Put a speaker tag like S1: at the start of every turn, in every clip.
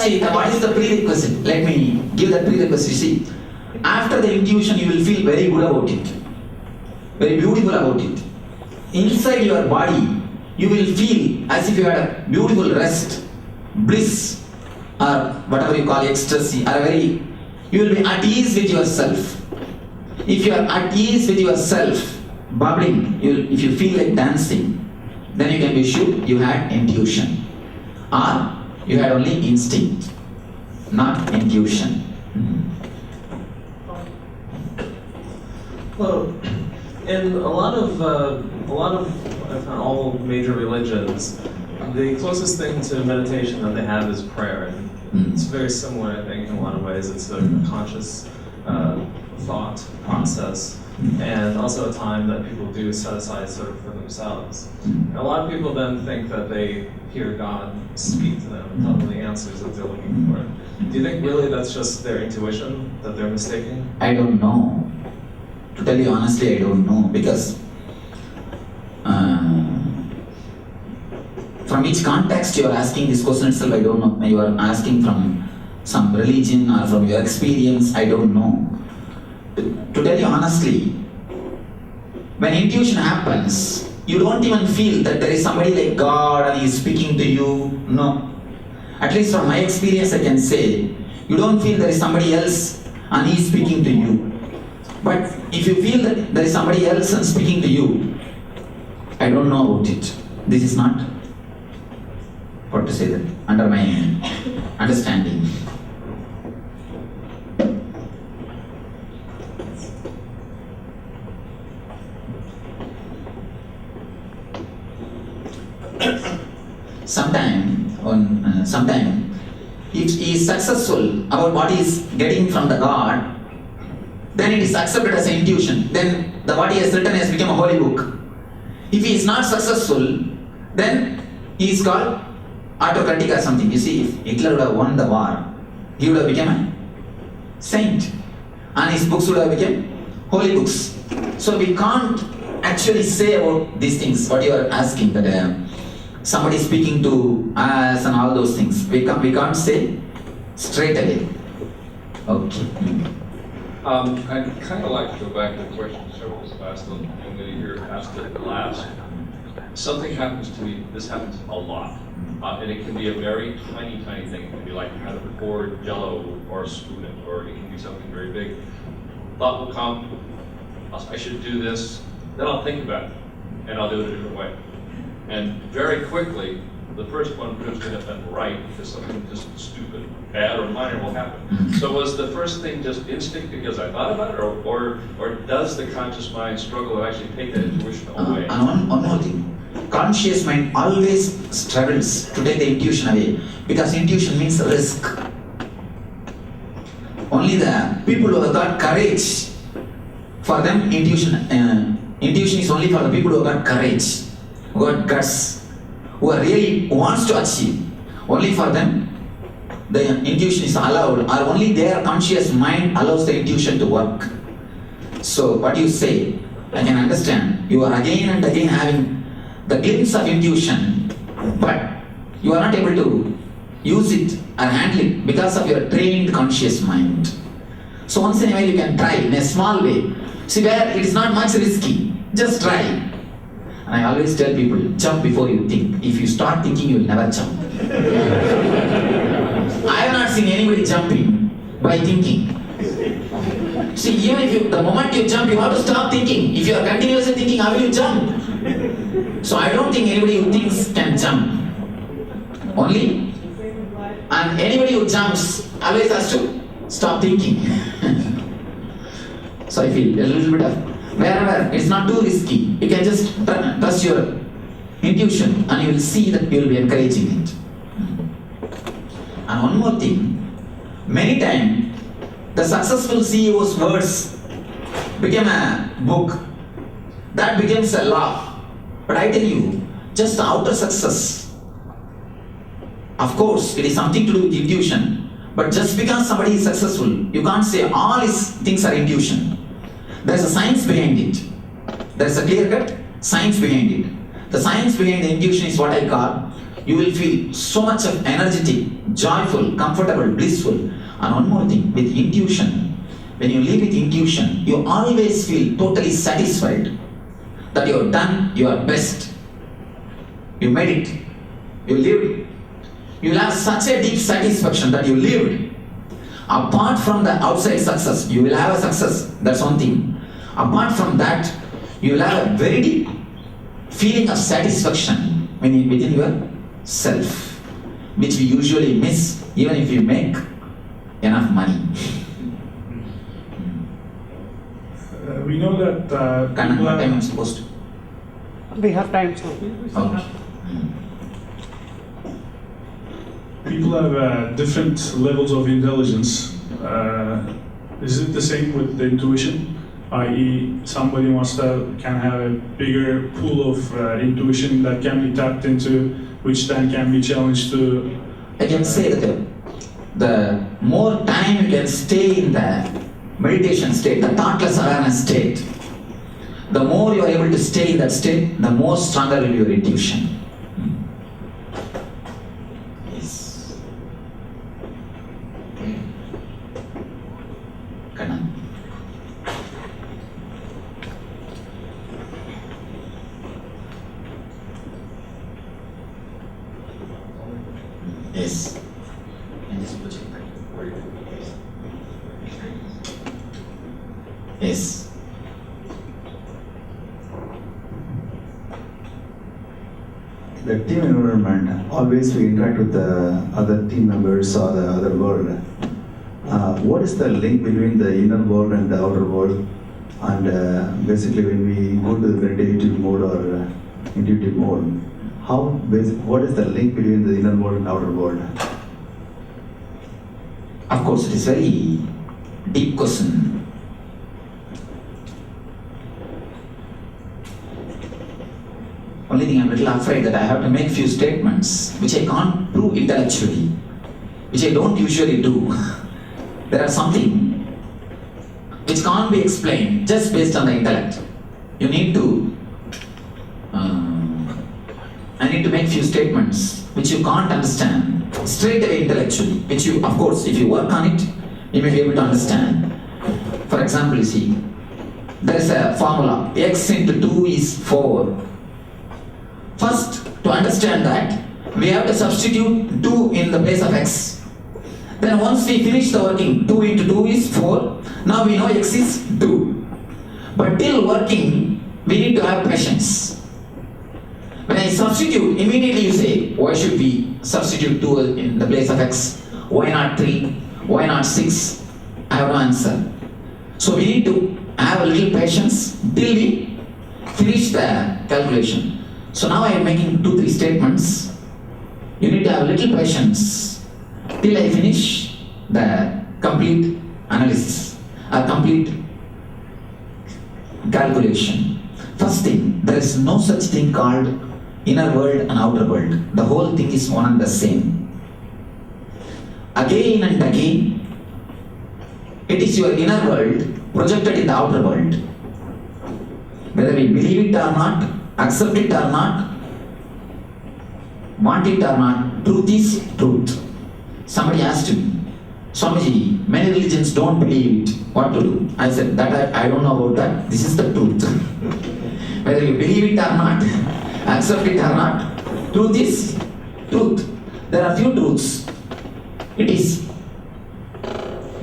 S1: See, what is the prerequisite? Let me give that prerequisite. You see, after the intuition, you will feel very good about it, very beautiful about it. Inside your body, you will feel as if you had a beautiful rest, bliss, or whatever you call ecstasy, or you will be at ease with yourself. If you are at ease with yourself, bubbling, if you feel like dancing, then you can be sure you had intuition, or you had only instinct, not intuition.
S2: Well, in a lot of if not all major religions, the closest thing to meditation that they have is prayer, and it's very similar. I think in a lot of ways, it's a conscious thought process, and also a time that people do set aside sort of for themselves. And a lot of people then think that they hear God speak to them and tell them the answers that they're looking for. Do you think really that's just their intuition that they're mistaking?
S1: I don't know. To tell you honestly, I don't know, because from which context you are asking this question itself, I don't know. You are asking from some religion or from your experience, I don't know. To tell you honestly, when intuition happens, you don't even feel that there is somebody like God and He is speaking to you. No. At least from my experience, I can say, you don't feel there is somebody else and He is speaking to you. But if you feel that there is somebody else and speaking to you, I don't know about it. This is not, what to say that, under my understanding. Sometime, if he is successful about what he is getting from the God, then it is accepted as an intuition. Then the what he has written has become a holy book. If he is not successful, then he is called autocratic or something. You see, if Hitler would have won the war, he would have become a saint, and his books would have become holy books. So we can't actually say about these things, what you are asking, that somebody speaking to us and all those things. We can't say straight away. Okay.
S3: I'd kind of like to go back to the question several was asked, and when you hear asked it last. Something happens to me, this happens a lot. And it can be a very tiny thing. It can be like kind of pour jello or a spoon it, or it can be something very big. Thought will come, I should do this, then I'll think about it, and I'll do it a different way. And very quickly, the first one proves to have been right, because something just stupid, bad, or minor will happen. So was the first thing just instinct because I thought about it, or does the conscious mind struggle to actually take that intuition away?
S1: And one more thing. Conscious mind always struggles to take the intuition away, because intuition means risk. Only the people who have got courage, for them intuition is only for the people who have got courage, who have got guts, who are really wants to achieve. Only for them the intuition is allowed, or only their conscious mind allows the intuition to work. So what you say, I can understand. You are again and again having the glimpse of intuition, but you are not able to use it or handle it because of your trained conscious mind. So once in a while you can try in a small way. See, where it is not much risky, just try. And I always tell people, jump before you think. If you start thinking, you will never jump. I have not seen anybody jumping by thinking. See, even if the moment you jump, you have to stop thinking. If you are continuously thinking, how will you jump? So I don't think anybody who thinks can jump. Only, and anybody who jumps always has to stop thinking. So I feel a little bit of, wherever it's not too risky, you can just trust your intuition, and you will see that you will be encouraging it. And one more thing, many times the successful CEO's words became a book, that becomes a law. But I tell you, just the outer success, of course it is something to do with intuition, but just because somebody is successful, you can't say all his things are intuition. There is a science behind it. There is a clear-cut science behind it. The science behind the intuition is what I call, you will feel so much of energetic, joyful, comfortable, blissful. And one more thing, with intuition, when you live with intuition, you always feel totally satisfied that you have done your best. You made it. You lived. You will have such a deep satisfaction that you lived. Apart from the outside success, you will have a success. That's one thing. Apart from that, you will have a very deep feeling of satisfaction within yourself, which we usually miss even if you make enough money.
S4: We know that people
S1: What time
S4: have,
S1: I'm supposed to?
S5: We have time, so.
S1: Okay.
S4: people have different levels of intelligence. Is it the same with the intuition? I.e., somebody can have a bigger pool of intuition that can be tapped into, which then can be challenged to.
S1: I can say that the more time you can stay in the meditation state, the thoughtless awareness state, the more you are able to stay in that state, the more stronger will be your intuition. Yes. Kanna. Yes. And this project. Yes.
S6: The team environment, always we interact with the other team members or the other world. What is the link between the inner world and the outer world? And basically when we go to the meditative mode or intuitive mode, what is the link between the inner world and outer world?
S1: Of course, it is very deep question. Only thing I'm a little afraid that I have to make few statements which I can't prove intellectually, which I don't usually do. There are something which can't be explained just based on the intellect. You need to, I need to make few statements which you can't understand straight away intellectually, which you, of course, if you work on it, you may be able to understand. For example, you see, there is a formula, x into 2 is 4. First, to understand that, we have to substitute 2 in the place of x. Then once we finish the working, 2 into 2 is 4. Now we know x is 2. But till working, we need to have patience. When I substitute, immediately you say, why should we substitute 2 in the place of x? Why not 3? Why not 6? I have no answer. So we need to have a little patience till we finish the calculation. So now I am making 2-3 statements. You need to have a little patience till I finish the complete analysis, a complete calculation. First thing, there is no such thing called inner world and outer world. The whole thing is one and the same. Again and again, it is your inner world projected in the outer world. Whether we believe it or not, accept it or not, want it or not, truth is truth. Somebody asked me, Swamiji, many religions don't believe it. What to do? I said, that I don't know about that. This is the truth. Whether you believe it or not, accept it or not, truth is truth. There are few truths. It is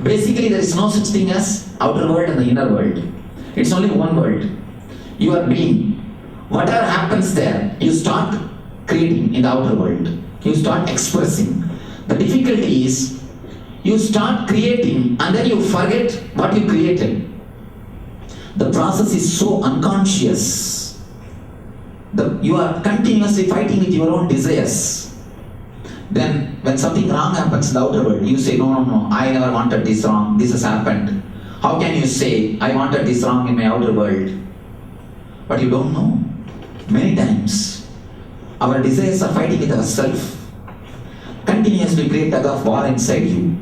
S1: basically there is no such thing as outer world and the inner world. It's only one world. You are being. Whatever happens there, you start creating in the outer world. You start expressing. The difficulty is, you start creating and then you forget what you created. The process is so unconscious. You are continuously fighting with your own desires. Then when something wrong happens in the outer world, you say, no, I never wanted this wrong, this has happened. How can you say, I wanted this wrong in my outer world? But you don't know. Many times, our desires are fighting with ourselves. Continuously create tug of war inside you.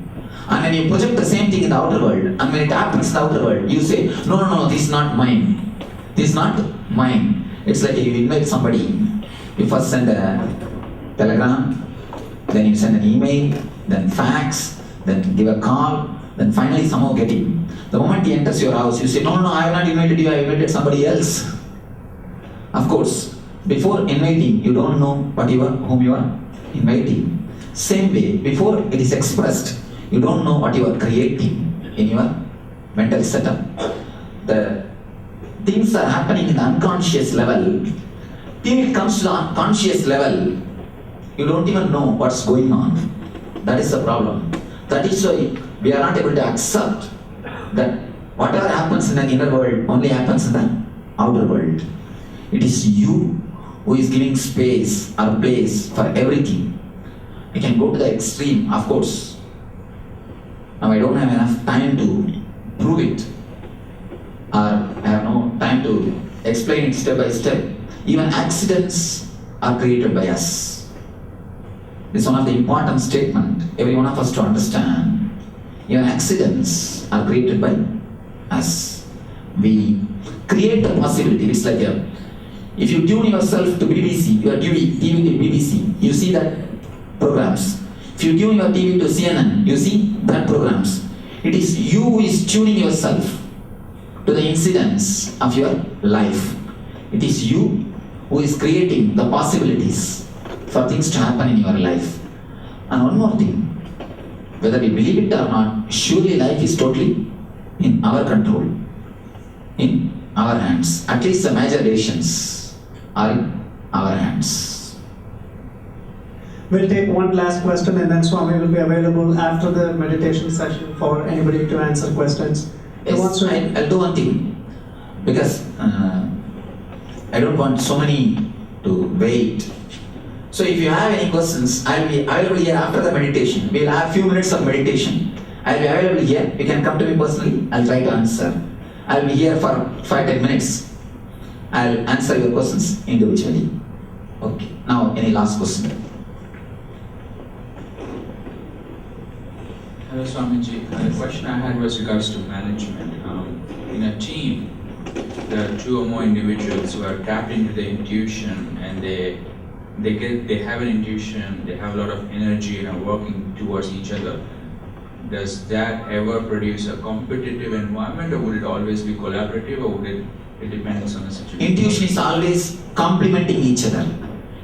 S1: And when you project the same thing in the outer world, and when it happens in the outer world, you say, no, this is not mine. This is not mine. It's like you invite somebody. You first send a telegram, then you send an email, then fax, then give a call, then finally somehow get him. The moment he enters your house, you say, no, I have not invited you, I invited somebody else. Of course, before inviting, you don't know whom you are inviting. Same way, before it is expressed, you don't know what you are creating in your mental setup. The things are happening in the unconscious level. Till it comes to the conscious level, you don't even know what's going on. That is the problem. That is why we are not able to accept that whatever happens in the inner world only happens in the outer world. It is you who is giving space or place for everything. We can go to the extreme, of course. Now I don't have enough time to prove it, or I have no time to explain it step by step. Even accidents are created by us. This is one of the important statements every one of us to understand. Even accidents are created by us. We create the possibility. It's like if you tune yourself to BBC, your TV to BBC, you see that programs. If you tune your TV to CNN, you see that programs. It is you who is tuning yourself to the incidents of your life. It is you who is creating the possibilities for things to happen in your life. And one more thing, whether we believe it or not, surely life is totally in our control, in our hands. At least the major decisions are in our hands.
S5: We'll take one last question and then Swami will be available after the meditation session for anybody to answer questions.
S1: Yes, I'll do one thing, because I don't want so many to wait. So if you have any questions, I'll be available here after the meditation. We'll have a few minutes of meditation. I'll be available here. You can come to me personally. I'll try to answer. I'll be here for 5-10 minutes. I'll answer your questions individually. Okay. Now, any last question?
S7: Hello, Swamiji. The question I had was regards to management. In a team, there are two or more individuals who are tapped into their intuition, and they have an intuition, they have a lot of energy and are working towards each other. Does that ever produce a competitive environment, or would it always be collaborative, or would it depends on the situation?
S1: Intuition is always complementing each other.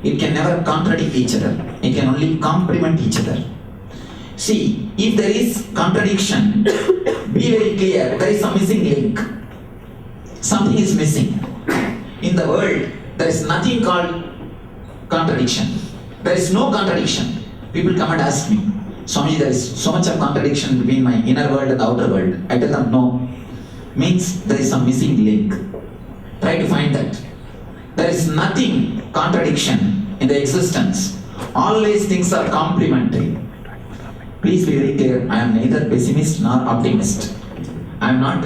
S1: It can never contradict each other. It can only complement each other. See, if there is contradiction, be very clear, there is a missing link. Something is missing. In the world, there is nothing called contradiction. There is no contradiction. People come and ask me, Swamiji, there is so much of contradiction between my inner world and the outer world. I tell them, no. Means there is some missing link. Try to find that. There is nothing contradiction in the existence. Always things are complementary. Please be very clear, I am neither pessimist nor optimist. I am not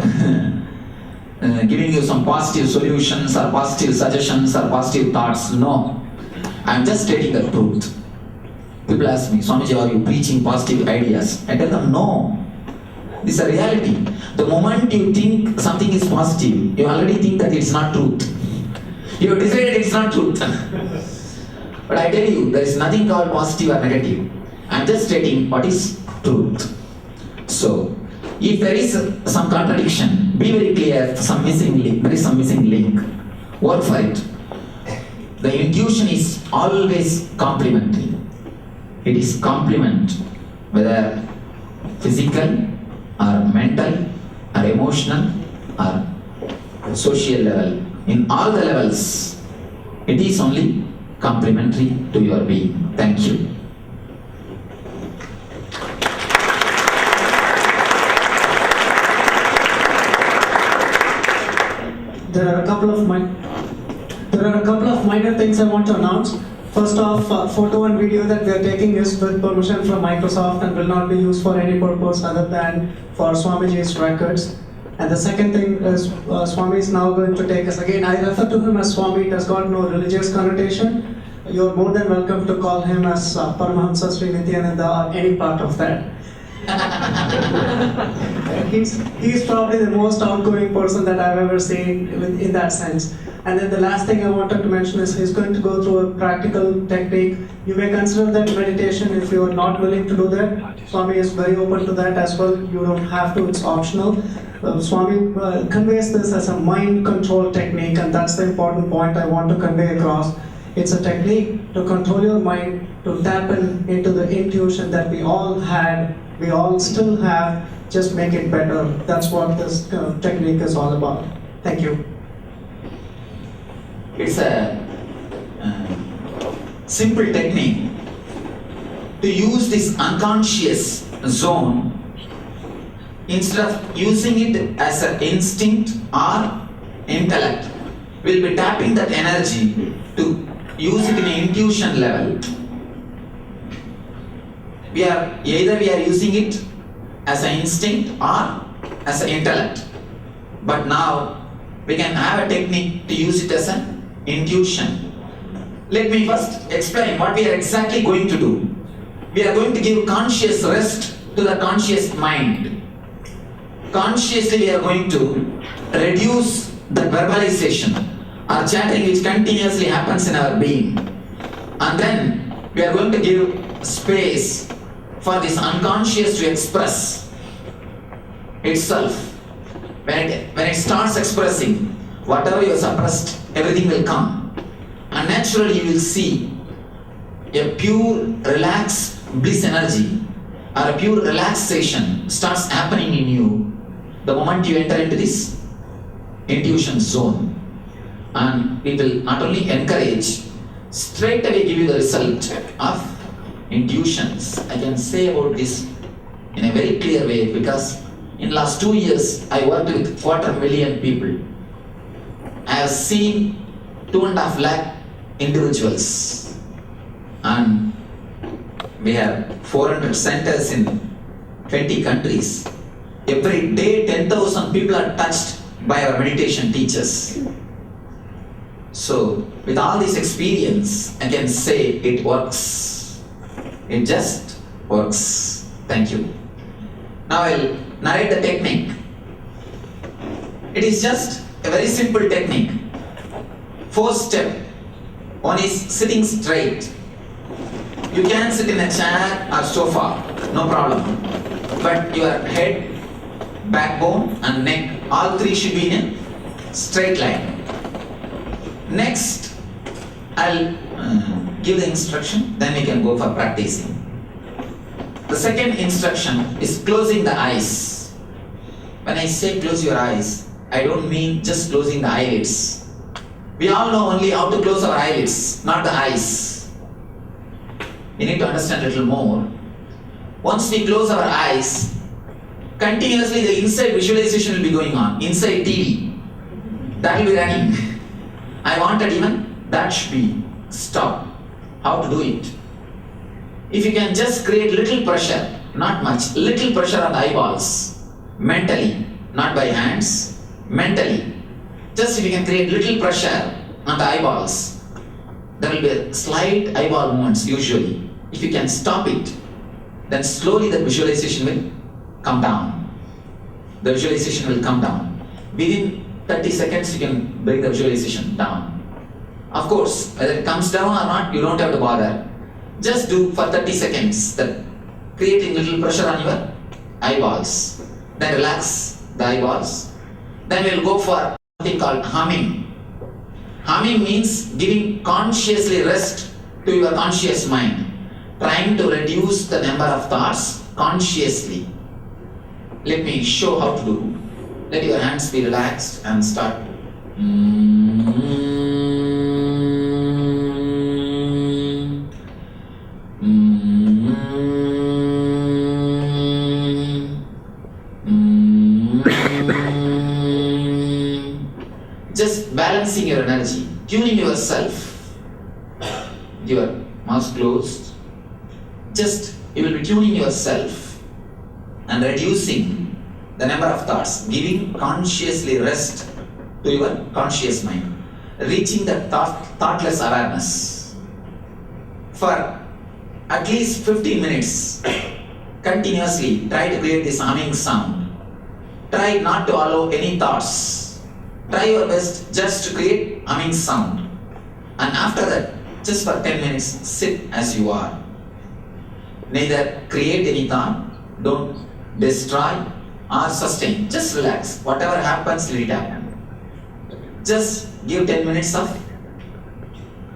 S1: giving you some positive solutions or positive suggestions or positive thoughts. No. I am just stating the truth. People ask me, Swamiji, are you preaching positive ideas? I tell them, no. This is a reality. The moment you think something is positive, you already think that it's not truth. You have decided it's not truth. But I tell you, there is nothing called positive or negative. I am just stating what is truth. So, if there is some contradiction, be very clear, some missing link, there is some missing link. Work for it. The intuition is always complementary. It is complement, whether physical or mental or emotional or social level. In all the levels, it is only complementary to your being. Thank you.
S5: There are a couple of minor things I want to announce. First off, photo and video that we are taking is with permission from Microsoft and will not be used for any purpose other than for Swamiji's records. And the second thing is Swami is now going to take us again. I refer to him as Swami. It has got no religious connotation. You are more than welcome to call him as Paramahamsa Sri Nithyananda or any part of that. He's probably the most outgoing person that I've ever seen in that sense. And then the last thing I wanted to mention is he's going to go through a practical technique. You may consider that meditation if you are not willing to do that. Swami is very open to that as well. You don't have to, it's optional. Swami conveys this as a mind control technique, and that's the important point I want to convey across. It's a technique to control your mind, to tap into the intuition that we all had, we all still have, just make it better. That's what this technique is all about. Thank you.
S1: It's a simple technique to use this unconscious zone. Instead of using it as an instinct or intellect, we'll be tapping that energy to use it in an intuition level. We are using it as an instinct or as an intellect. But now we can have a technique to use it as an intuition. Let me first explain what we are exactly going to do. We are going to give conscious rest to the conscious mind. Consciously we are going to reduce the verbalization or chatting which continuously happens in our being. And then we are going to give space for this unconscious to express itself. When it starts expressing, whatever you have suppressed, everything will come. And naturally you will see a pure relaxed bliss energy or a pure relaxation starts happening in you the moment you enter into this intuition zone. And it will not only encourage, straight away give you the result of intuitions. I can say about this in a very clear way because in last 2 years I worked with 250,000 people. I have seen 2.5 lakh individuals, and we have 400 centers in 20 countries. Every day 10,000 people are touched by our meditation teachers. So with all this experience, I can say it works. It just works. Thank you. Now I'll narrate the technique. It is just a very simple technique. 4 steps. One is sitting straight. You can sit in a chair or sofa, no problem. But your head, backbone and neck, all 3 should be in a straight line. Next, I'll give the instruction, then we can go for practicing. The second instruction is closing the eyes. When I say close your eyes, I don't mean just closing the eyelids. We all know only how to close our eyelids, not the eyes. We need to understand a little more. Once we close our eyes, continuously the inside visualization will be going on, inside TV. That will be running. I wanted even that should be stopped. How to do it? If you can just create little pressure, not much, little pressure on the eyeballs, mentally, not by hands, mentally. Just if you can create little pressure on the eyeballs, there will be a slight eyeball movements usually. If you can stop it, then slowly the visualization will come down. The visualization will come down. Within 30 seconds you can bring the visualization down. Of course, whether it comes down or not, you don't have to bother. Just do for 30 seconds that creating little pressure on your eyeballs. Then relax the eyeballs. Then we'll go for something called humming. Humming means giving consciously rest to your conscious mind. Trying to reduce the number of thoughts consciously. Let me show how to do. Let your hands be relaxed and start. Just balancing your energy, tuning yourself. Your mouth closed. Just you will be tuning yourself and reducing the number of thoughts, giving consciously rest to your conscious mind, reaching that thoughtless awareness. For at least 15 minutes, continuously try to create this humming sound. Try not to allow any thoughts. Try your best just to create humming sound. And after that, just for 10 minutes, sit as you are. Neither create any thought, don't destroy or sustain. Just relax. Whatever happens, let it happen. Just give 10 minutes of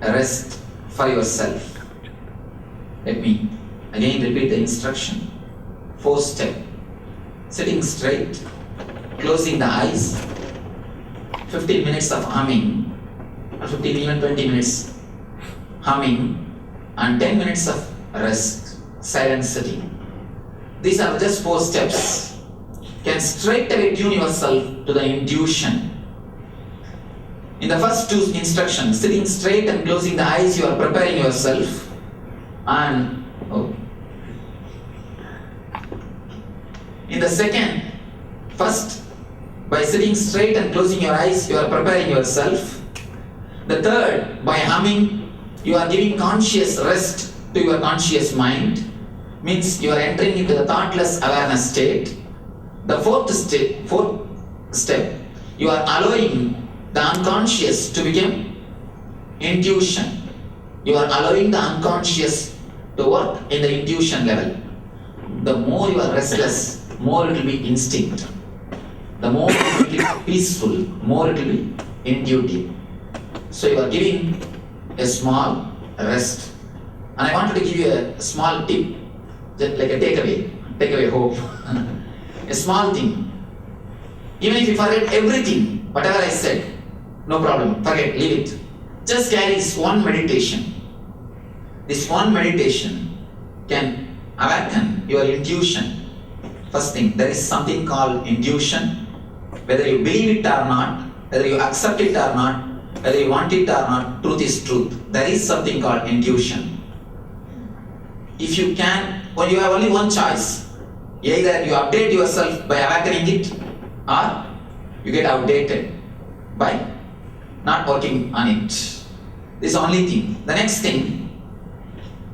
S1: rest for yourself. Let me again repeat the instruction. 4 step. Sitting straight, closing the eyes, 15 minutes of humming, or 15 even 20 minutes humming, and 10 minutes of rest, silent sitting. These are just 4 steps. Can straight away tune yourself to the intuition. In the first 2 instructions, sitting straight and closing the eyes, you are preparing yourself. And in the second, first, by sitting straight and closing your eyes, you are preparing yourself. The third, by humming, you are giving conscious rest to your conscious mind. Means you are entering into the thoughtless awareness state. The fourth step, you are allowing the unconscious to become intuition. You are allowing the unconscious to work in the intuition level. The more you are restless, more it will be instinct. The more it will be peaceful, more it will be intuitive. So you are giving a small rest. And I wanted to give you a small tip, just like a takeaway hope. A small thing. Even if you forget everything, whatever I said, no problem, forget, leave it. Just carry this one meditation. This one meditation can awaken your intuition. First thing, there is something called intuition. Whether you believe it or not, whether you accept it or not, whether you want it or not, truth is truth. There is something called intuition. If you can, when you have only one choice, either you update yourself by awakening it, or you get outdated by not working on it. This is the only thing. The next thing,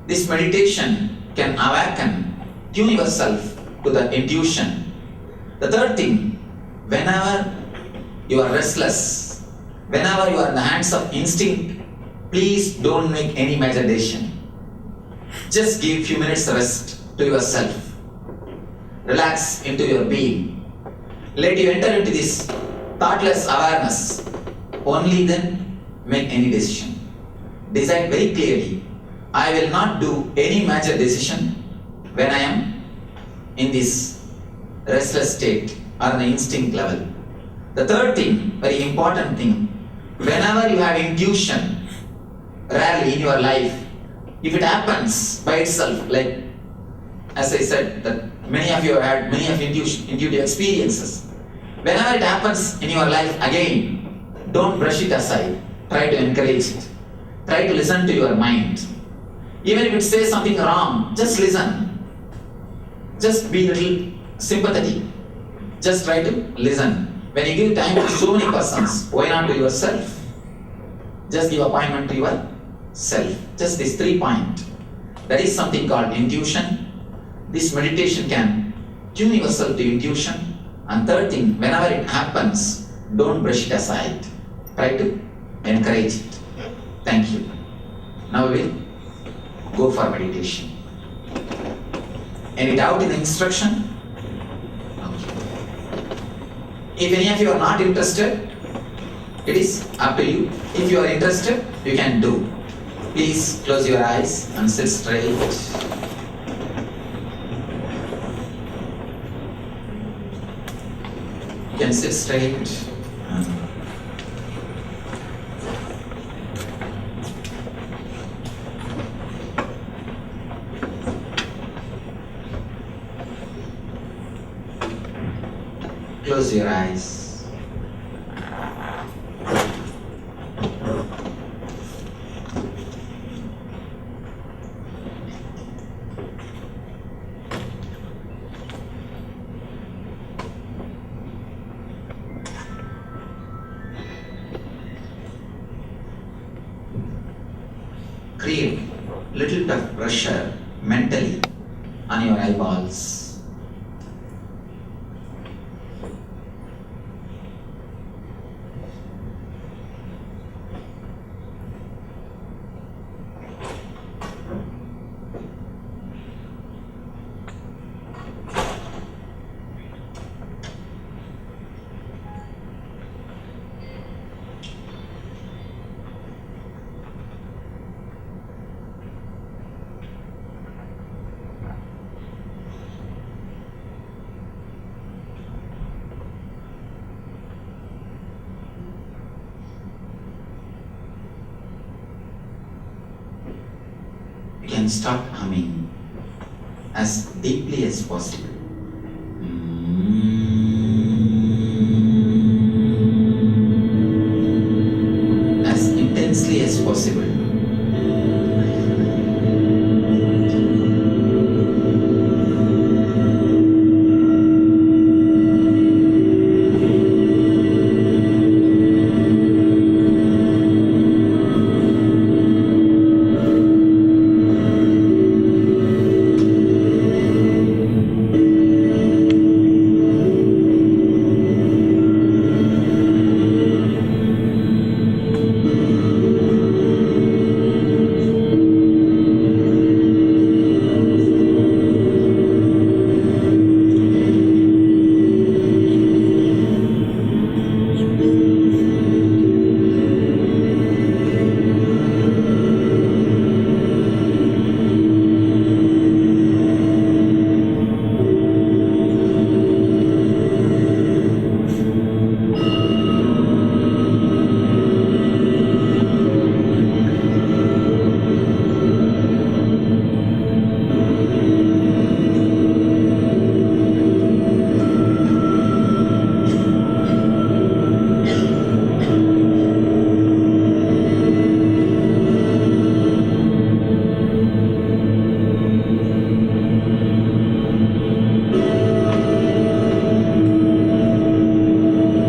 S1: this meditation can awaken, tune yourself to the intuition. The third thing, whenever you are restless, whenever you are in the hands of instinct, please don't make any major decision. Just give few minutes rest to yourself. Relax into your being. Let you enter into this thoughtless awareness. Only then make any decision. Decide very clearly, I will not do any major decision when I am in this restless state or the instinct level. The third thing, very important thing, whenever you have intuition, rarely in your life, if it happens by itself, like as I said, that many of you have had many of intuitive experiences. Whenever it happens in your life again, don't brush it aside. Try to encourage it. Try to listen to your mind. Even if it says something wrong, just listen. Just be a little sympathetic. Just try to listen. When you give time to so many persons, why not to yourself? Just give appointment to yourself. Just these 3 points. That is something called intuition. This meditation can tune yourself to intuition. And third thing, whenever it happens, don't brush it aside. Try to encourage it. Thank you. Now we will go for meditation. Any doubt in the instruction? If any of you are not interested, it is up to you. If you are interested, you can do. Please close your eyes and sit straight. You can sit straight. Close your eyes. Create little bit of pressure mentally on your eyeballs. can start humming as deeply as possible. As intensely as possible.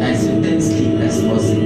S1: As intensely as possible.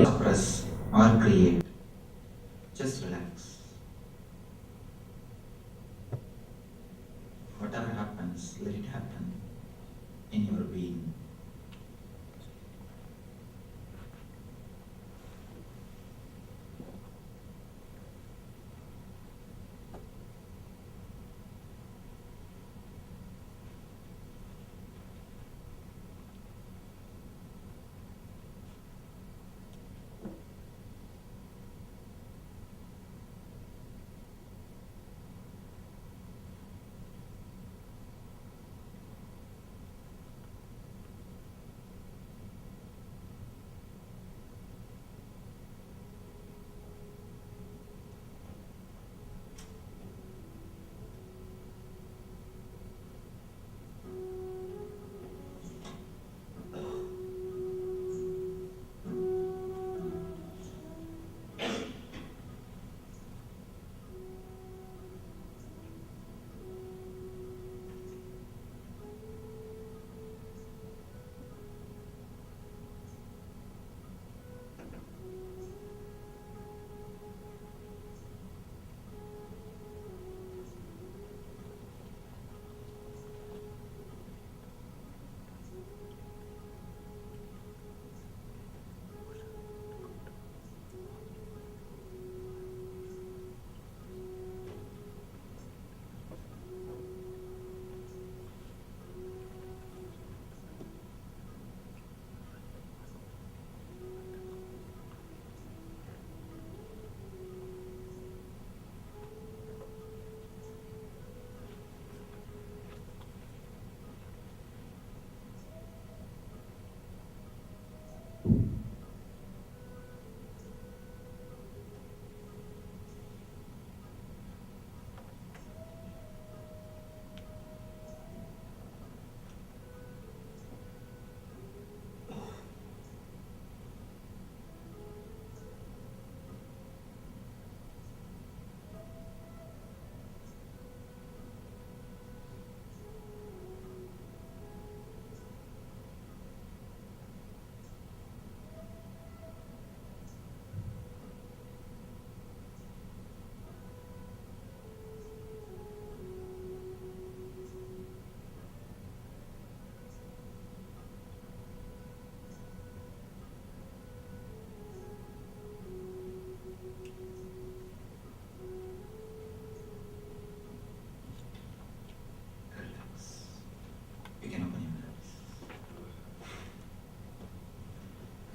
S1: Suppress or create. Just relax. Whatever happens, let it happen in your being.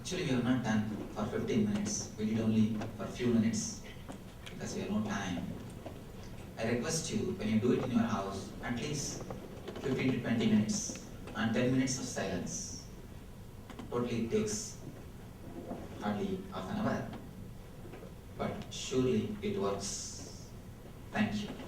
S1: Actually, we have not done for 15 minutes. We did only for few minutes because we have no time. I request you, when you do it in your house, at least 15 to 20 minutes and 10 minutes of silence. Totally it takes hardly half an hour. But surely it works. Thank you.